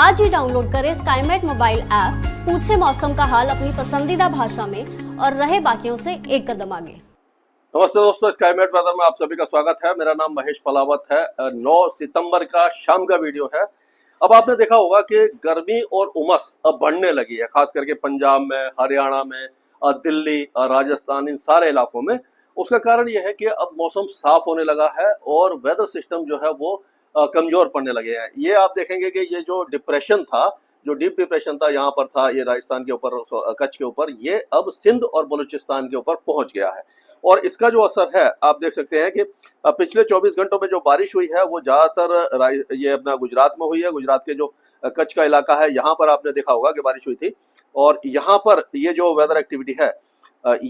आज ही डाउनलोड करें Skymet mobile app, पूछे मौसम का हाल अपनी पसंदीदा भाषा में और रहे बाकियों से एक कदम आगे। नमस्ते दोस्तों, स्काईमेट वेदर में आप सभी का स्वागत है। मेरा नाम महेश पलावत है। 9 सितंबर का शाम का वीडियो है। अब आपने देखा होगा कि गर्मी और उमस अब बढ़ने लगी है, खास करके पंजाब में, हरियाणा में, दिल्ली, राजस्थान, इन सारे इलाकों में। उसका कारण यह है कि अब मौसम साफ होने लगा है और वेदर सिस्टम जो है वो कमजोर पड़ने लगे हैं। ये आप देखेंगे कि ये जो डिप्रेशन था, जो डीप डिप्रेशन था, यहाँ पर था, ये राजस्थान के ऊपर, कच्छ के ऊपर, ये अब सिंध और बलूचिस्तान के ऊपर पहुंच गया है। और इसका जो असर है आप देख सकते हैं कि पिछले 24 घंटों में जो बारिश हुई है वो ज्यादातर ये अपना गुजरात में हुई है। गुजरात के जो कच्छ का इलाका है, यहाँ पर आपने देखा होगा कि बारिश हुई थी। और यहाँ पर ये जो वेदर एक्टिविटी है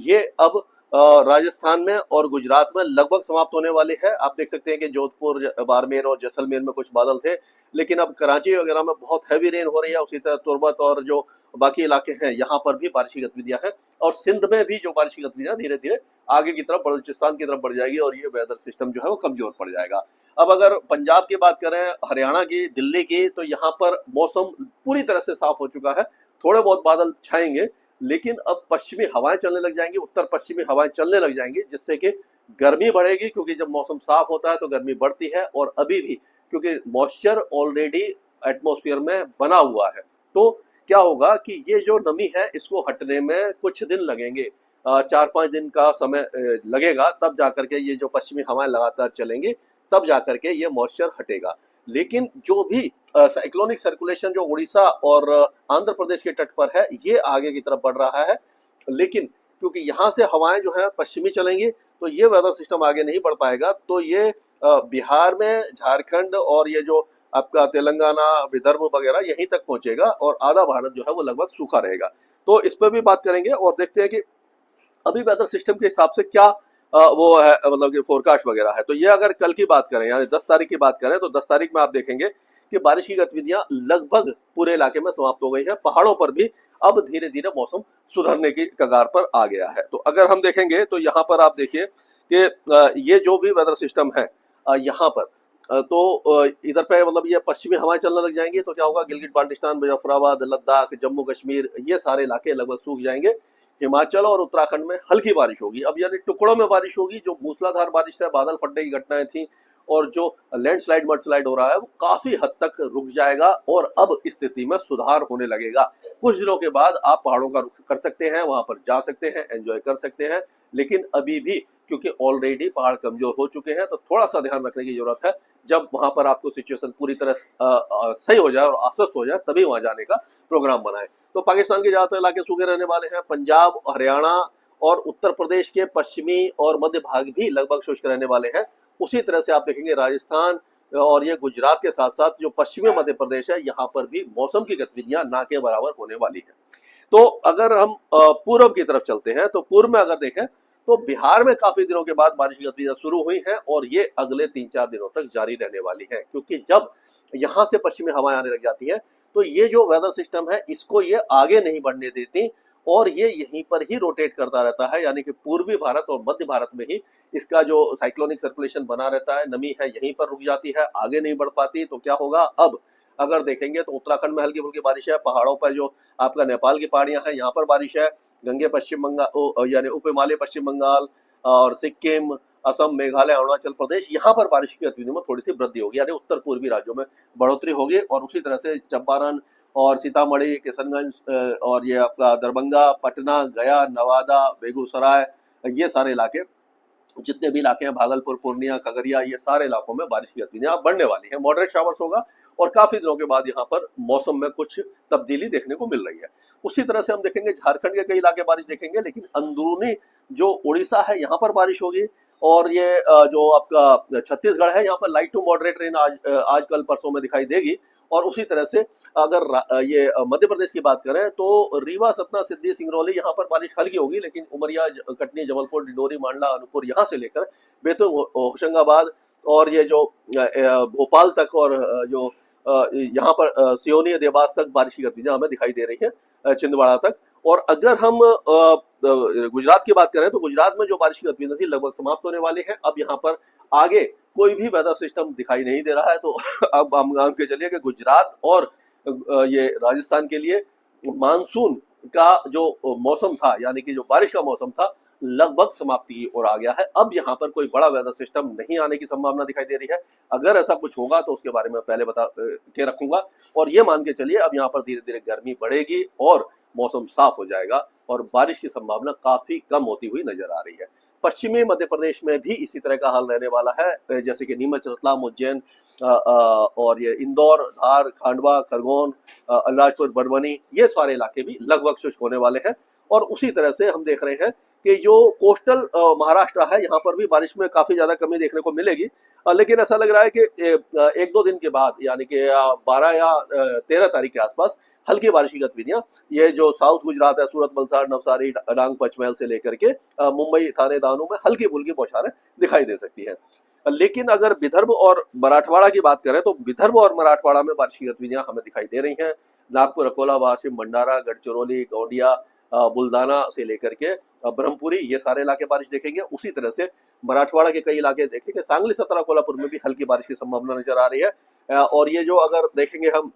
ये अब राजस्थान में और गुजरात में लगभग समाप्त होने वाली है। आप देख सकते हैं कि जोधपुर, बाड़मेर और जैसलमेर में कुछ बादल थे, लेकिन अब कराची वगैरह में बहुत हैवी रेन हो रही है। उसी तरह तुर्बत और जो बाकी इलाके हैं यहाँ पर भी बारिश की गतिविधियां हैं, और सिंध में भी जो बारिश की गतिविधियां धीरे धीरे आगे की तरफ, बलूचिस्तान की तरफ बढ़ जाएगी और ये वेदर सिस्टम जो है वो कमजोर पड़ जाएगा। अब अगर पंजाब की बात करें, हरियाणा की, दिल्ली की, तो यहाँ पर मौसम पूरी तरह से साफ हो चुका है। थोड़े बहुत बादल छाएंगे, लेकिन अब पश्चिमी हवाएं चलने लग जाएंगी, उत्तर पश्चिमी हवाएं चलने लग जाएंगी, जिससे कि गर्मी बढ़ेगी, क्योंकि जब मौसम साफ होता है तो गर्मी बढ़ती है। और अभी भी क्योंकि मॉइस्चर ऑलरेडी एटमॉस्फेयर में बना हुआ है, तो क्या होगा कि ये जो नमी है इसको हटने में कुछ दिन लगेंगे। 4-5 दिन का समय लगेगा, तब जाकर के ये जो पश्चिमी हवाएं लगातार चलेंगी, तब जाकर के ये मॉइस्चर हटेगा। लेकिन जो भी साइक्लोनिक सर्कुलेशन जो उड़ीसा और आंध्र प्रदेश के तट पर है, ये आगे की तरफ बढ़ रहा है। लेकिन क्योंकि यहाँ से हवाएं जो है पश्चिमी चलेंगी, तो ये वेदर सिस्टम आगे नहीं बढ़ पाएगा। तो ये बिहार में, झारखंड और ये जो आपका तेलंगाना, विदर्भ वगैरह यहीं तक पहुंचेगा, और आधा भारत जो है वो लगभग सूखा रहेगा। तो इस पर भी बात करेंगे और देखते हैं कि अभी वेदर सिस्टम के हिसाब से क्या वो है, मतलब कि फोरकास्ट वगैरह है। तो ये अगर कल की बात करें, यानी 10 तारीख की बात करें, तो 10 तारीख में आप देखेंगे कि बारिश की गतिविधियां लगभग पूरे इलाके में समाप्त हो गई है। पहाड़ों पर भी अब धीरे धीरे मौसम सुधरने की कगार पर आ गया है। तो अगर हम देखेंगे तो यहाँ पर आप देखिए कि ये जो भी वेदर सिस्टम है यहाँ पर, तो इधर पे मतलब ये पश्चिमी हवाएं चलने लग जाएंगी, तो क्या होगा, गिलगित बाल्टिस्तान, मुजफ्फराबाद, लद्दाख, जम्मू कश्मीर, ये सारे इलाके लगभग सूख जाएंगे। हिमाचल और उत्तराखंड में हल्की बारिश होगी, अब यानी टुकड़ों में बारिश होगी। जो मूसलाधार बारिश से बादल फटने की घटनाएं थी और जो लैंडस्लाइड, मडस्लाइड हो रहा है, वो काफी हद तक रुक जाएगा और अब स्थिति में सुधार होने लगेगा। कुछ दिनों के बाद आप पहाड़ों का रुख कर सकते हैं, वहां पर जा सकते हैं, एंजॉय कर सकते हैं। लेकिन अभी भी क्योंकि ऑलरेडी पहाड़ कमजोर हो चुके हैं, तो थोड़ा सा ध्यान रखने की जरूरत है। जब वहां पर आपको सिचुएशन पूरी तरह सही हो जाए और आश्वस्त हो जाए, तभी वहां जाने का प्रोग्राम बनाएं। तो पाकिस्तान के ज्यादातर इलाके सूखे रहने वाले हैं। पंजाब, हरियाणा और उत्तर प्रदेश के पश्चिमी और मध्य भाग भी लगभग शुष्क रहने वाले हैं। उसी तरह से आप देखेंगे राजस्थान और ये गुजरात के साथ साथ जो पश्चिमी मध्य प्रदेश है, यहाँ पर भी मौसम की गतिविधियां ना के बराबर होने वाली है। तो अगर हम पूर्व की तरफ चलते हैं, तो पूर्व में अगर देखें तो बिहार में काफी दिनों के बाद बारिश की गतिविधियां शुरू हुई हैं, और ये अगले 3-4 दिनों तक जारी रहने वाली है। क्योंकि जब यहाँ से पश्चिमी हवाएं आने लग जाती हैं, तो ये जो वेदर सिस्टम है इसको ये आगे नहीं बढ़ने देती, और ये यहीं पर ही रोटेट करता रहता है। यानी कि पूर्वी भारत और मध्य भारत में ही इसका जो साइक्लोनिक सर्कुलेशन बना रहता है, नमी है यहीं पर रुक जाती है, आगे नहीं बढ़ पाती। तो क्या होगा, अब अगर देखेंगे तो उत्तराखंड में हल्की फुल्की बारिश है, पहाड़ों पर जो आपका नेपाल की पहाड़ियां हैं यहाँ पर बारिश है, गंगे पश्चिम बंगाल यानी उप हिमालय पश्चिम बंगाल और सिक्किम, असम, मेघालय, अरुणाचल प्रदेश, यहाँ पर बारिश की गतिविधियों में थोड़ी सी वृद्धि होगी, यानी उत्तर पूर्वी राज्यों में बढ़ोतरी होगी। और उसी तरह से चंपारण और सीतामढ़ी, किशनगंज और ये आपका दरभंगा, पटना, गया, नवादा, बेगूसराय, ये सारे इलाके, जितने भी इलाके हैं, भागलपुर, पूर्णिया, खगड़िया, ये सारे इलाकों में बारिश की गतिविधियां बढ़ने वाली है। मॉडरेट शावर्स होगा और काफी दिनों के बाद यहाँ पर मौसम में कुछ तब्दीली देखने को मिल रही है। उसी तरह से हम देखेंगे झारखंड के कई इलाके बारिश देखेंगे, लेकिन अंदरूनी जो उड़ीसा है यहाँ पर बारिश होगी। और ये जो आपका छत्तीसगढ़ है, यहाँ पर लाइट टू मॉडरेट रेन आज कल परसों में दिखाई देगी। और उसी तरह से अगर ये मध्य प्रदेश की बात करें, तो रीवा, सतना, सिद्धि, सिंगरौली, यहाँ पर बारिश हल्की होगी, लेकिन उमरिया, कटनी, जबलपुर, डिंडोरी, मांडला, अनूपपुर, यहाँ से लेकर बैतूल, होशंगाबाद और ये जो भोपाल तक, और जो यहाँ पर सियोनी, देवास तक बारिश की गतिविधियां हमें दिखाई दे रही है, छिंदवाड़ा तक। और अगर हम गुजरात की बात करें, तो गुजरात में जो बारिश की गतिविधियां थी लगभग समाप्त होने वाली है। अब यहाँ पर आगे कोई भी वेदर सिस्टम दिखाई नहीं दे रहा है। तो अब हम मान के चलिए कि गुजरात और ये राजस्थान के लिए मानसून का जो मौसम था, यानी कि जो बारिश का मौसम था, लगभग समाप्ति की ओर आ गया है। अब यहाँ पर कोई बड़ा वेदर सिस्टम नहीं आने की संभावना दिखाई दे रही है। अगर ऐसा कुछ होगा तो उसके बारे में पहले बता के रखूंगा, और ये मान के चलिए अब यहाँ पर धीरे धीरे गर्मी बढ़ेगी और मौसम साफ हो जाएगा और बारिश की संभावना काफी कम होती हुई नजर आ रही है। पश्चिमी मध्य प्रदेश में भी इसी तरह का हाल रहने वाला है, जैसे कि नीमच, रतलाम, उज्जैन और ये इंदौर, धार, खांडवा, खरगोन, अलीराजपुर, बड़वानी, ये सारे इलाके भी लगभग शुष्क होने वाले हैं। और उसी तरह से हम देख रहे हैं कि जो कोस्टल महाराष्ट्र है, यहाँ पर भी बारिश में काफी ज्यादा कमी देखने को मिलेगी, लेकिन ऐसा लग रहा है कि एक दो दिन के बाद, यानी कि 12 या 13 तारीख के आसपास हल्की बारिश की गतिविधियां, ये जो साउथ गुजरात है, सूरत, वलसाड़, नवसारी, डांग, पंचमहल से लेकर के मुंबई, थाने, दानू में हल्की फुल्की बौछारें दिखाई दे सकती है। लेकिन अगर विदर्भ और मराठवाड़ा की बात करें तो विदर्भ और मराठवाड़ा में बारिश की गतिविधियां हमें दिखाई दे रही हैं। नागपुर, अकोला, वाशिम, भंडारा, गढ़चिरौली, गोंडिया, बुल्दाना से लेकर के ब्रह्मपुरी, ये सारे इलाके बारिश देखेंगे। उसी तरह से मराठवाड़ा के कई इलाके देखेंगे, सांगली, सतना, कोल्हापुर में भी हल्की बारिश की संभावना नजर आ रही है। और ये जो अगर देखेंगे हम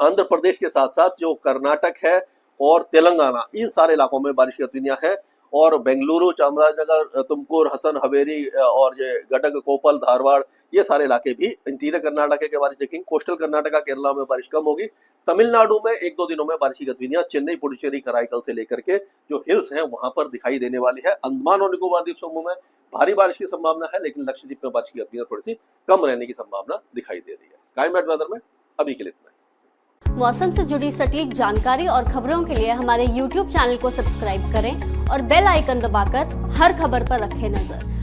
आंध्र प्रदेश के साथ साथ जो कर्नाटक है और तेलंगाना, इन सारे इलाकों में बारिश की गतिविधियां हैं। और बेंगलुरु, चामराजनगर, तुमकुर, हसन, हवेली और ये गडग, कोपल, धारवाड़, ये सारे इलाके भी इंटीरियर कर्नाटक के बारिश देखेंगे। कोस्टल कर्नाटका, केरला में बारिश कम होगी। तमिलनाडु में एक दो दिनों में बारिश की गतिविधियां चेन्नई, पुडुचेरी, कराईकल से लेकर के जो हिल्स हैं वहां पर दिखाई देने वाली है। अंडमान और निकोबार द्वीप समूह में भारी बारिश की संभावना है, लेकिन लक्षद्वीप में बारिश की गतिविधियां थोड़ी सी कम रहने की संभावना दिखाई दे रही है। स्काईमेट वेदर में अभी के लिए इतना ही। मौसम से जुड़ी सटीक जानकारी और खबरों के लिए हमारे YouTube चैनल को सब्सक्राइब करें और बेल आइकन दबाकर हर खबर पर रखें नजर।